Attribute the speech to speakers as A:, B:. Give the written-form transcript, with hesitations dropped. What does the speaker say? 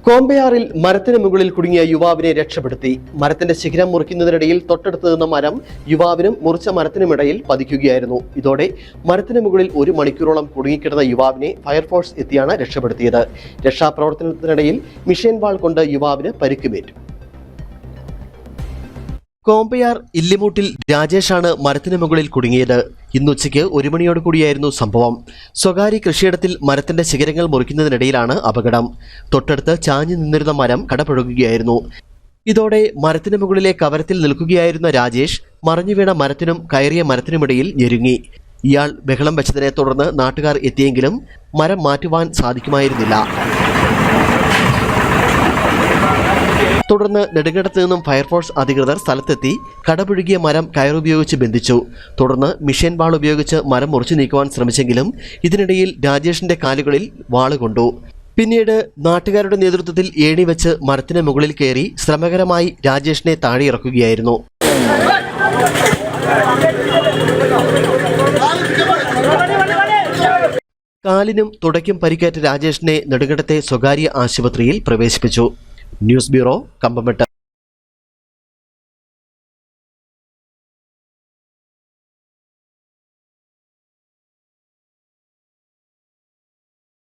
A: കോമ്പയാറിൽ മരത്തിന് മുകളിൽ കുടുങ്ങിയ യുവാവിനെ രക്ഷപ്പെടുത്തി. മരത്തിന്റെ ശിഖരം മുറിക്കുന്നതിനിടയിൽ തൊട്ടടുത്ത് നിന്ന മരം യുവാവിനും മുറിച്ച മരത്തിനുമിടയിൽ പതിക്കുകയായിരുന്നു. ഇതോടെ മരത്തിന് മുകളിൽ 1 മണിക്കൂറോളം കുടുങ്ങിക്കിടന്ന യുവാവിനെ ഫയർഫോഴ്സ് എത്തിയാണ് രക്ഷപ്പെടുത്തിയത്. രക്ഷാപ്രവർത്തനത്തിനിടയിൽ മിഷേൻ വാൾ കൊണ്ട് യുവാവിന് പരിക്കുമേറ്റു. കോമ്പയാർ ഇല്ലിമൂട്ടിൽ രാജേഷാണ് മരത്തിന് മുകളിൽ കുടുങ്ങിയത്. ഇന്നുച്ചയ്ക്ക് 1 മണിയോട് കൂടിയായിരുന്നു സംഭവം. സ്വകാര്യ കൃഷിയിടത്തിൽ മരത്തിന്റെ ശിഖരങ്ങൾ മുറിക്കുന്നതിനിടയിലാണ് അപകടം. തൊട്ടടുത്ത് ചാഞ്ഞു നിന്നിരുന്ന മരം കടപുഴകുകയായിരുന്നു. ഇതോടെ മരത്തിന് മുകളിലെ കവരത്തിൽ നിൽക്കുകയായിരുന്ന രാജേഷ് മറിഞ്ഞു വീണ മരത്തിനും കയറിയ മരത്തിനുമിടയിൽ ഞെരുങ്ങി. ഇയാൾ ബഹളം വെച്ചതിനെ തുടർന്ന് നാട്ടുകാർ എത്തിയെങ്കിലും മരം മാറ്റുവാൻ സാധിക്കുമായിരുന്നില്ല. തുടർന്ന് നെടുങ്കണ്ടത്ത് നിന്നും ഫയർഫോഴ്സ് അധികൃതർ സ്ഥലത്തെത്തി കടപുഴുകിയ മരം കയറുപയോഗിച്ച് ബന്ധിച്ചു. തുടർന്ന് മിഷേൻ വാൾ ഉപയോഗിച്ച് മരം മുറിച്ചു നീക്കുവാൻ ശ്രമിച്ചെങ്കിലും ഇതിനിടയിൽ രാജേഷിന്റെ കാലുകളിൽ വാള് കൊണ്ടു. പിന്നീട് നാട്ടുകാരുടെ നേതൃത്വത്തിൽ ഏണി വെച്ച് മരത്തിന് മുകളിൽ കയറി ശ്രമകരമായി രാജേഷിനെ താഴെയിറക്കുകയായിരുന്നു. കാലിനും തുടയ്ക്കും പരിക്കേറ്റ രാജേഷിനെ നെടുങ്കണ്ടത്തെ സ്വകാര്യ ആശുപത്രിയിൽ പ്രവേശിപ്പിച്ചു. News bureau, Kambammettu.